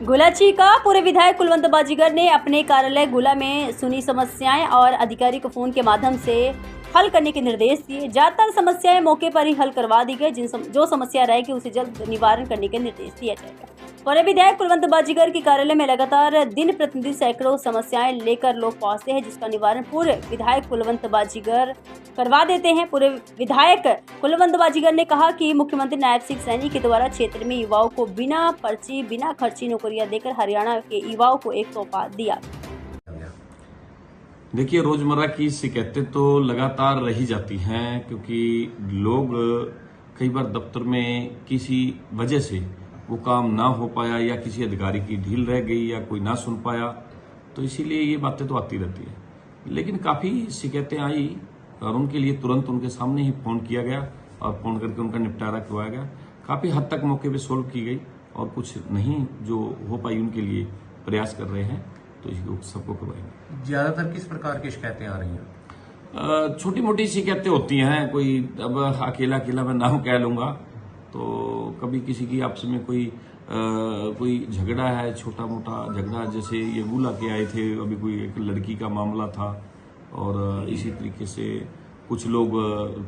गुलाची का पूर्व विधायक कुलवंत बाजीगर ने अपने कार्यालय गुला में सुनी समस्याएं और अधिकारी को फोन के माध्यम से हल करने के निर्देश दिए। ज्यादातर समस्याएं मौके पर ही हल करवा दी गई। जो समस्या रहेगी उसे जल्द निवारण करने के निर्देश दिया जाएगा। पूर्व विधायक कुलवंत बाजीगर के कार्यालय में लगातार दिन प्रतिदिन सैकड़ों समस्याएं लेकर लोग पहुंचते हैं, जिसका निवारण पूर्व विधायक कुलवंत बाजीगर करवा देते हैं। पूर्व विधायक कुलवंत बाजीगर ने कहा कि मुख्यमंत्री नायब सिंह सैनी के द्वारा क्षेत्र में युवाओं को बिना पर्ची बिना खर्ची नौकरियां देकर हरियाणा के युवाओं को एक तोहफा दिया। देखिए, रोजमर्रा की शिकायतें तो लगातार रही जाती हैं, क्योंकि लोग कई बार दफ्तर में किसी वजह से वो काम ना हो पाया या किसी अधिकारी की ढील रह गई या कोई ना सुन पाया, तो इसीलिए ये बातें तो आती रहती है। लेकिन काफी शिकायतें आई और उनके लिए तुरंत उनके सामने ही फोन किया गया और फोन करके उनका निपटारा करवाया गया। काफी हद तक मौके पे सोल्व की गई और कुछ नहीं जो हो पाई उनके लिए प्रयास कर रहे हैं, तो इसको सबको करवाएंगे। ज्यादातर किस प्रकार की शिकायतें आ रही हैं? छोटी मोटी शिकायतें होती हैं। कोई अब अकेला मैं नाम कह लूंगा, तो कभी किसी की आपस में कोई झगड़ा है, छोटा मोटा झगड़ा, जैसे ये गुला के आए थे, अभी कोई एक लड़की का मामला था और इसी तरीके से कुछ लोग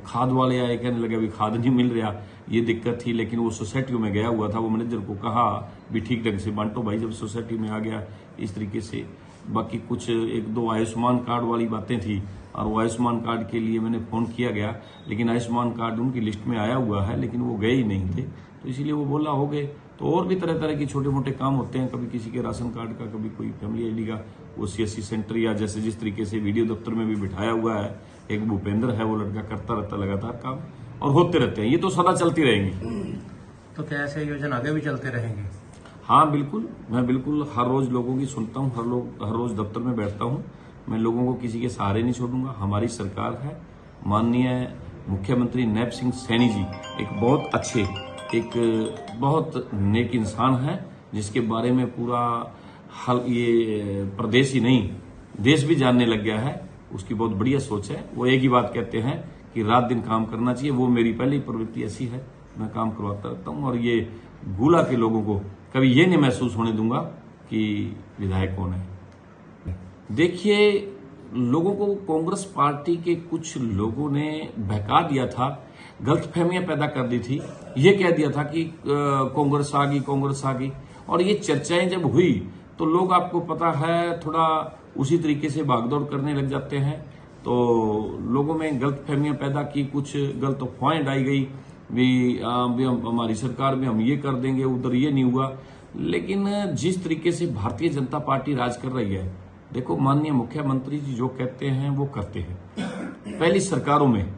खाद वाले आए, कहने लगे अभी खाद नहीं मिल रहा, ये दिक्कत थी। लेकिन वो सोसाइटी में गया हुआ था, वो मैनेजर को कहा भी ठीक ढंग से बांटो भाई, जब सोसाइटी में आ गया इस तरीके से। बाकी कुछ एक दो आयुष्मान कार्ड वाली बातें थी और वो आयुष्मान कार्ड के लिए मैंने फोन किया गया, लेकिन आयुष्मान कार्ड उनकी लिस्ट में आया हुआ है, लेकिन वो गए ही नहीं थे, तो इसीलिए वो बोला हो गए। तो और भी तरह तरह के छोटे मोटे काम होते हैं, कभी किसी के राशन कार्ड का, कभी कोई फैमिली आईडी का, वो CSC सेंटर, या जैसे जिस तरीके से वीडियो दफ्तर में भी बिठाया हुआ है एक भूपेंद्र है, वो लड़का करता रहता लगातार काम और होते रहते हैं। ये तो सदा चलती रहेंगी। तो क्या ऐसे आयोजन आगे भी चलते रहेंगे? हाँ बिल्कुल, मैं बिल्कुल हर रोज लोगों की सुनता हूँ, हर रोज दफ्तर में बैठता हूँ। मैं लोगों को किसी के सहारे नहीं छोड़ूंगा। हमारी सरकार है, माननीय मुख्यमंत्री नायब सिंह सैनी जी एक बहुत अच्छे, एक बहुत नेक इंसान है, जिसके बारे में पूरा ये प्रदेश ही नहीं देश भी जानने लग गया है। उसकी बहुत बढ़िया सोच है। वो एक ही बात कहते हैं कि रात दिन काम करना चाहिए। वो मेरी पहली प्रवृत्ति ऐसी है, मैं काम करवाता रहता हूँ और ये गुला के लोगों को कभी ये नहीं महसूस होने दूंगा कि विधायक कौन है। देखिए, लोगों को कांग्रेस पार्टी के कुछ लोगों ने बहका दिया था, गलतफहमियां पैदा कर दी थी। ये कह दिया था कि कांग्रेस आ गई, और ये चर्चाएं जब हुई तो लोग, आपको पता है, थोड़ा उसी तरीके से भागदौड़ करने लग जाते हैं। तो लोगों में गलतफहमियां पैदा की, कुछ गलत अफवाहें डाई गई भी हमारी सरकार में हम ये कर देंगे, उधर ये नहीं हुआ। लेकिन जिस तरीके से भारतीय जनता पार्टी राज कर रही है, देखो, माननीय मुख्यमंत्री जी जो कहते हैं वो करते हैं। पहली सरकारों में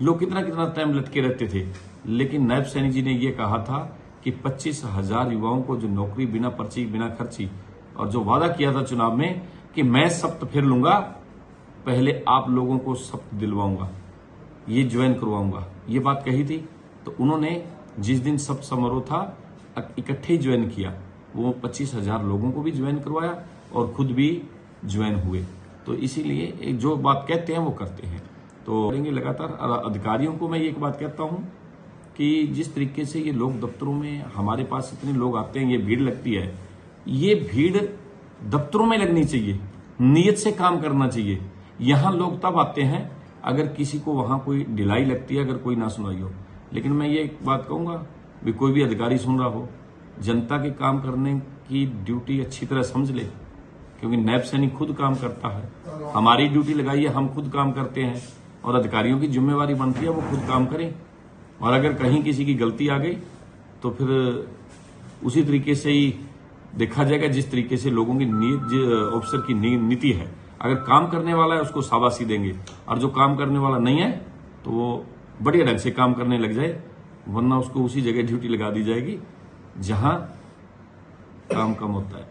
लोग कितना टाइम लटके रहते थे, लेकिन नायब सैनी जी ने ये कहा था कि 25,000 युवाओं को जो नौकरी बिना पर्ची बिना खर्ची, और जो वादा किया था चुनाव में कि मैं शपथ फिर लूंगा, पहले आप लोगों को शपथ दिलवाऊंगा, ये ज्वाइन करवाऊंगा, ये बात कही थी। तो उन्होंने जिस दिन शपथ समारोह था इकट्ठे ही ज्वाइन किया। वो 25,000 लोगों को भी ज्वाइन करवाया और खुद भी ज्वाइन हुए। तो इसीलिए जो बात कहते हैं वो करते हैं, तो करेंगे लगातार। अधिकारियों को मैं एक बात कहता हूं कि जिस तरीके से ये लोग दफ्तरों में, हमारे पास इतने लोग आते हैं, ये भीड़ लगती है, ये भीड़ दफ्तरों में लगनी चाहिए, नियत से काम करना चाहिए। यहां लोग तब आते हैं अगर किसी को वहां कोई ढिलाई लगती है, अगर कोई ना सुनाई हो। लेकिन मैं ये एक बात कहूंगा भी, कोई भी अधिकारी सुन रहा हो, जनता के काम करने की ड्यूटी अच्छी तरह समझ ले, क्योंकि नायब सैनी खुद काम करता है। हमारी ड्यूटी लगाई है, हम खुद काम करते हैं, और अधिकारियों की जिम्मेवारी बनती है वो खुद काम करें। और अगर कहीं किसी की गलती आ गई तो फिर उसी तरीके से ही देखा जाएगा जिस तरीके से लोगों की ऑफिसर की नीति है। अगर काम करने वाला है उसको शाबाशी देंगे, और जो काम करने वाला नहीं है तो वो बढ़िया ढंग से काम करने लग जाए, वरना उसको उसी जगह ड्यूटी लगा दी जाएगी जहां काम कम होता है।